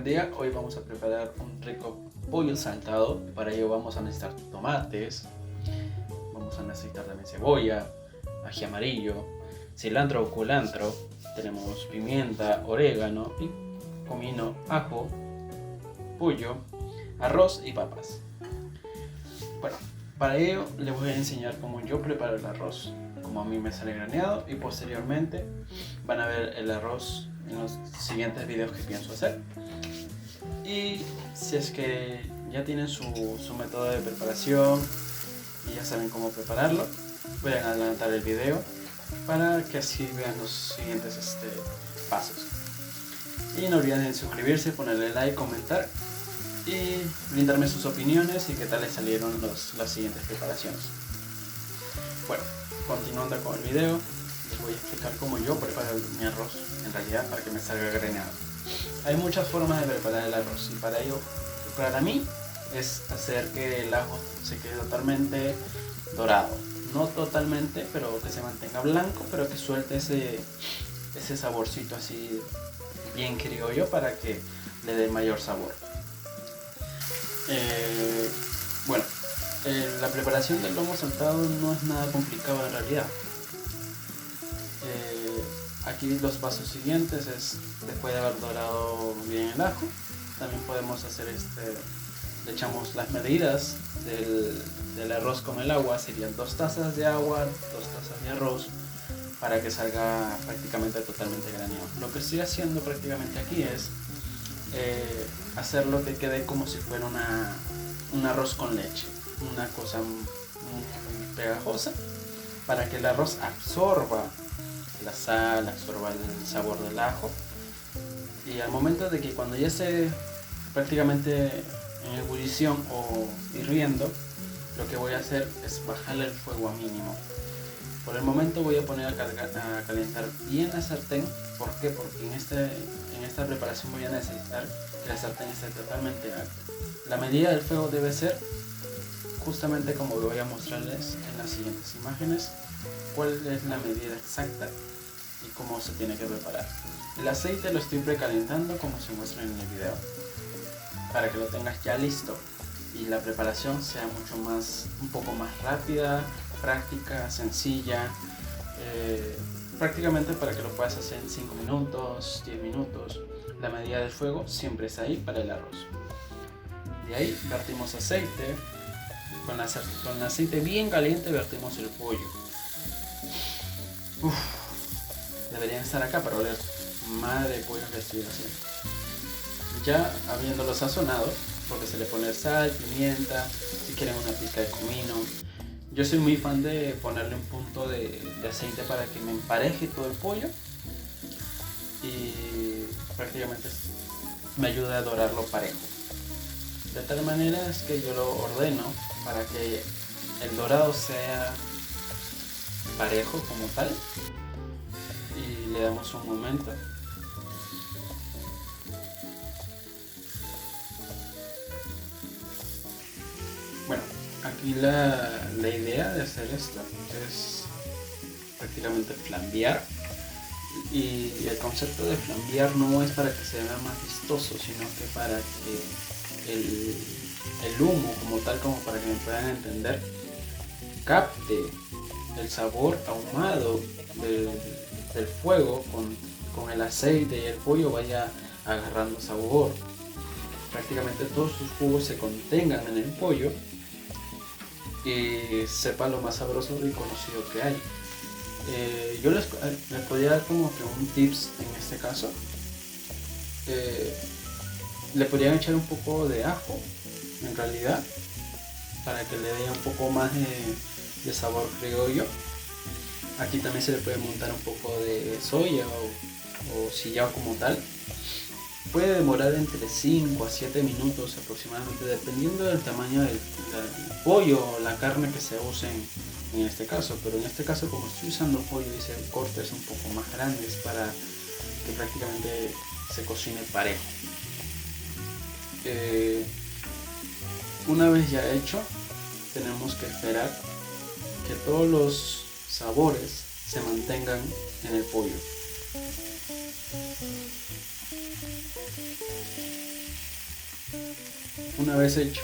día. Hoy vamos a preparar un rico pollo saltado. Para ello vamos a necesitar tomates, vamos a necesitar también cebolla, ají amarillo, cilantro o culantro, tenemos pimienta, orégano, comino, ajo, pollo, arroz y papas. Bueno, para ello les voy a enseñar cómo yo preparo el arroz, como a mí me sale graneado, y posteriormente van a ver el arroz en los siguientes videos que pienso hacer. Y si es que ya tienen su método de preparación y ya saben cómo prepararlo, voy a adelantar el video para que así vean los siguientes pasos. Y no olviden de suscribirse, ponerle like, comentar y brindarme sus opiniones y qué tal les salieron las siguientes preparaciones. Bueno, continuando con el video, les voy a explicar cómo yo preparo mi arroz en realidad para que me salga graneado. Hay muchas formas de preparar el arroz y para ello, para mí, es hacer que el ajo se quede totalmente dorado. No totalmente, pero que se mantenga blanco, pero que suelte ese saborcito así bien criollo para que le dé mayor sabor. Bueno, la preparación del lomo saltado no es nada complicado en realidad. Aquí los pasos siguientes es, después de haber dorado bien el ajo, también podemos hacer le echamos las medidas del arroz con el agua, serían 2 tazas de agua, 2 tazas de arroz, para que salga prácticamente totalmente graneado. Lo que estoy haciendo prácticamente aquí es hacerlo que quede como si fuera un arroz con leche, una cosa muy pegajosa, para que el arroz absorba la sal, absorba el sabor del ajo, y al momento de que cuando ya esté prácticamente en ebullición o hirviendo, lo que voy a hacer es bajarle el fuego a mínimo. Por el momento voy a poner a calentar bien la sartén. ¿Por qué? Porque en esta preparación voy a necesitar que la sartén esté totalmente alta. La medida del fuego debe ser justamente como voy a mostrarles en las siguientes imágenes, cuál es la medida exacta y cómo se tiene que preparar. El aceite lo estoy precalentando como se muestra en el video, para que lo tengas ya listo y la preparación sea un poco más rápida, práctica, sencilla, prácticamente para que lo puedas hacer en 5 minutos, 10 minutos. La medida del fuego siempre es ahí para el arroz. De ahí vertimos aceite, con el aceite bien caliente vertimos el pollo. Deberían estar acá para oler madre pollo que estoy haciendo. Ya habiéndolo sazonado, porque se le pone sal, pimienta, si quieren una pizca de comino. Yo soy muy fan de ponerle un punto de aceite para que me empareje todo el pollo y prácticamente me ayuda a dorarlo parejo. De tal manera es que yo lo ordeno para que el dorado sea parejo como tal, y le damos un momento. Bueno, aquí la idea de hacer esto es prácticamente flambear, y el concepto de flambear no es para que se vea más vistoso, sino que para que el humo como tal, como para que me puedan entender, capte el sabor ahumado del fuego con el aceite, y el pollo vaya agarrando sabor. Prácticamente todos sus jugos se contengan en el pollo y sepa lo más sabroso y conocido que hay. Yo les podría dar como que un tips en este caso. Le podrían echar un poco de ajo en realidad, para que le dé un poco más de sabor criollo. Aquí también se le puede montar un poco de soya o sillao como tal. Puede demorar entre 5 a 7 minutos aproximadamente, dependiendo del tamaño del pollo o la carne que se use en este caso. Pero en este caso, como estoy usando pollo, hice cortes un poco más grandes para que prácticamente se cocine parejo. Una vez ya hecho, tenemos que esperar que todos los sabores se mantengan en el pollo. Una vez hecho,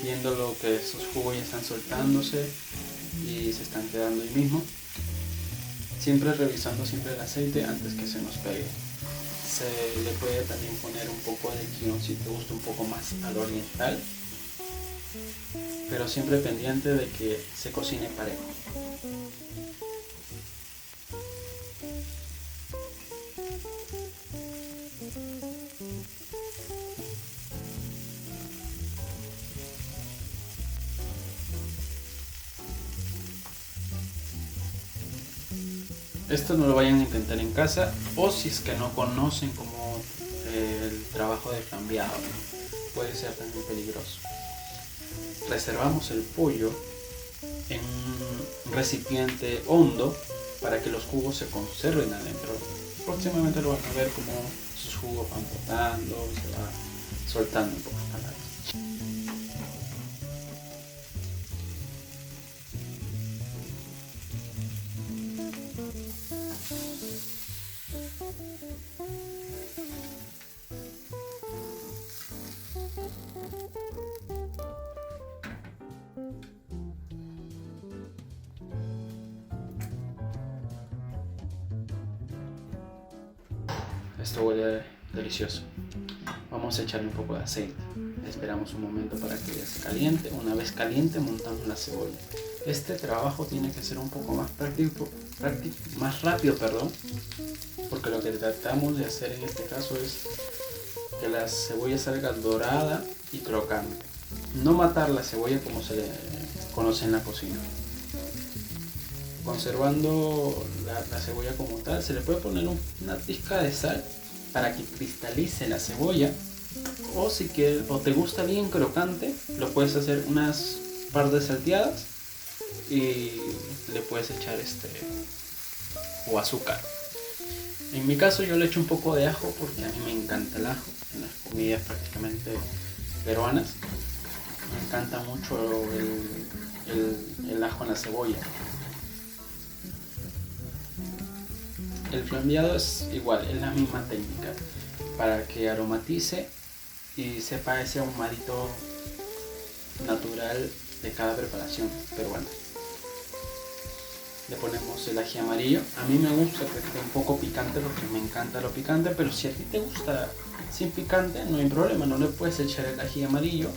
viendo lo que esos jugos ya están soltándose y se están quedando ahí mismo, siempre revisando siempre el aceite antes que se nos pegue. Se le puede también poner un poco de guión si te gusta un poco más al oriental, pero siempre pendiente de que se cocine parejo. Esto no lo vayan a intentar en casa, o si es que no conocen como el trabajo de flambeado, puede ser también peligroso. Reservamos el pollo en un recipiente hondo para que los jugos se conserven adentro. Próximamente lo van a ver como sus jugos van botando, se va soltando un poco palabras. Esto huele delicioso. Vamos a echarle un poco de aceite. Esperamos un momento para que ya se caliente. Una vez caliente, montamos la cebolla. Este trabajo tiene que ser un poco más más rápido, porque lo que tratamos de hacer en este caso es que la cebolla salga dorada y crocante. No matar la cebolla como se le conoce en la cocina. Conservando la cebolla como tal, se le puede poner una pizca de sal para que cristalice la cebolla, o si quieres, o te gusta bien crocante, lo puedes hacer unas par de salteadas y le puedes echar o azúcar. En mi caso yo le echo un poco de ajo porque a mí me encanta el ajo en las comidas prácticamente peruanas. Me encanta mucho el ajo en la cebolla. El flambeado es igual, es la misma técnica para que aromatice y sepa ese ahumadito natural de cada preparación peruana. Le ponemos el ají amarillo. A mí me gusta que esté un poco picante porque me encanta lo picante, pero si a ti te gusta sin picante no hay problema, no le puedes echar el ají amarillo,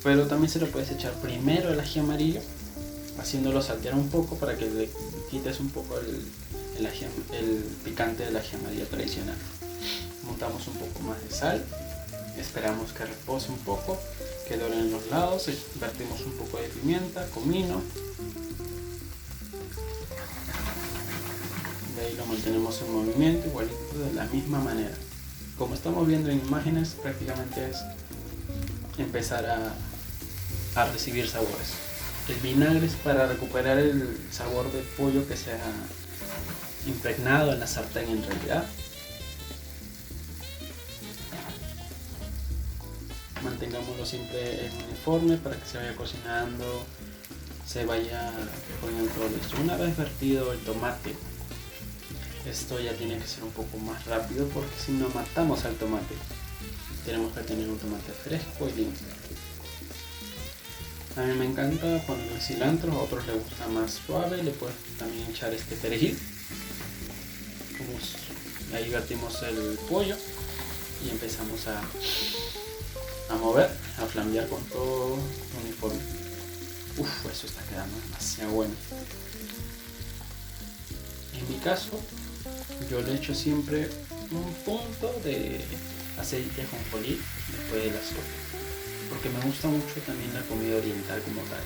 pero también se lo puedes echar primero el ají amarillo, haciéndolo saltear un poco para que le quites un poco el picante del ají amarillo tradicional. Montamos un poco más de sal, esperamos que repose un poco, que doren en los lados, vertimos un poco de pimienta, comino, de ahí lo mantenemos en movimiento igualito de la misma manera. Como estamos viendo en imágenes, prácticamente es empezar a recibir sabores. El vinagre es para recuperar el sabor del pollo que se ha impregnado en la sartén en realidad. Mantengámoslo siempre en uniforme para que se vaya cocinando, se vaya poniendo todo listo. Una vez vertido el tomate, esto ya tiene que ser un poco más rápido porque si no matamos al tomate. Tenemos que tener un tomate fresco y limpio. A mí me encanta poner el cilantro, a otros les gusta más suave, le puedes también echar este perejil. Ahí vertimos el pollo y empezamos a mover, a flambear con todo uniforme. Uf, eso está quedando demasiado bueno. En mi caso, yo le echo siempre un punto de aceite de ajonjolí después de la sopa, porque me gusta mucho también la comida oriental como tal.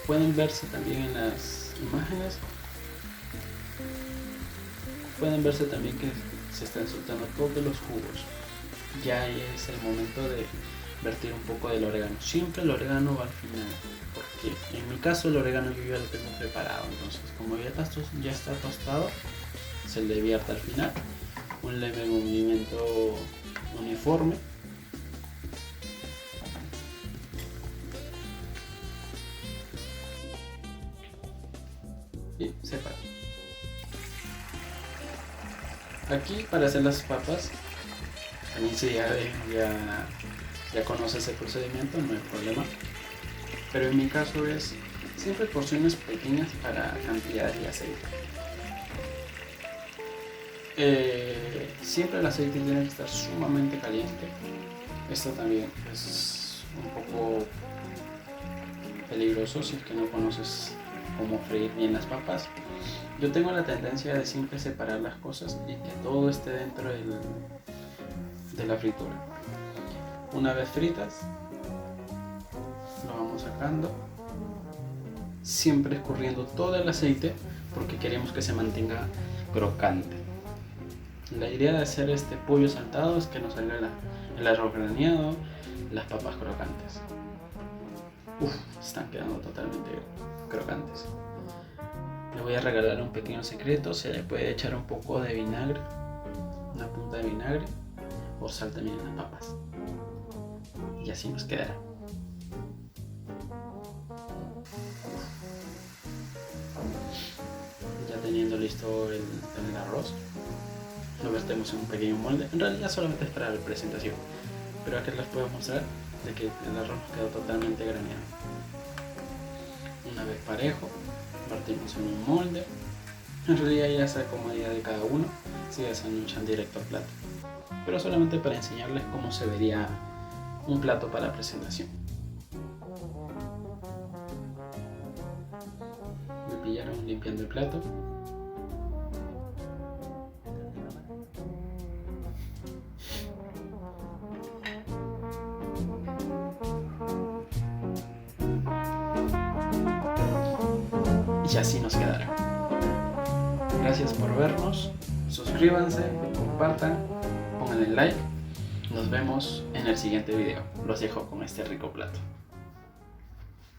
Pueden verse también en las imágenes, pueden verse también que se están soltando todos los jugos. Ya es el momento de vertir un poco del orégano. Siempre el orégano va al final, porque en mi caso el orégano yo ya lo tengo preparado, entonces como ya está tostado, se le vierte al final. Un leve movimiento uniforme. Y separa. Aquí para hacer las papas, también si ya conoces el procedimiento, no hay problema. Pero en mi caso es siempre porciones pequeñas para cantidad de aceite. Siempre el aceite tiene que estar sumamente caliente. Esto también es un poco peligroso si es que no conoces cómo freír bien las papas. Yo tengo la tendencia de siempre separar las cosas y que todo esté dentro de la fritura. Una vez fritas, lo vamos sacando, siempre escurriendo todo el aceite porque queremos que se mantenga crocante. La idea de hacer este pollo saltado es que nos salga el arroz graneado, las papas crocantes. Están quedando totalmente crocantes. Le voy a regalar un pequeño secreto: se le puede echar un poco de vinagre, una punta de vinagre o sal también en las papas, y así nos quedará. Ya teniendo listo el arroz, lo vertemos en un pequeño molde. En realidad solamente es para la presentación, pero aquí les puedo mostrar de que el arroz quedó totalmente graneado. Una vez parejo, partimos en un molde. En realidad ya sea comodidad de cada uno si desean echar directo al plato, pero solamente para enseñarles cómo se vería un plato para presentación. Me pillaron limpiando el plato. Y así nos quedará. Gracias por vernos, suscríbanse, compartan, pónganle like. Nos vemos en el siguiente video. Los dejo con este rico plato.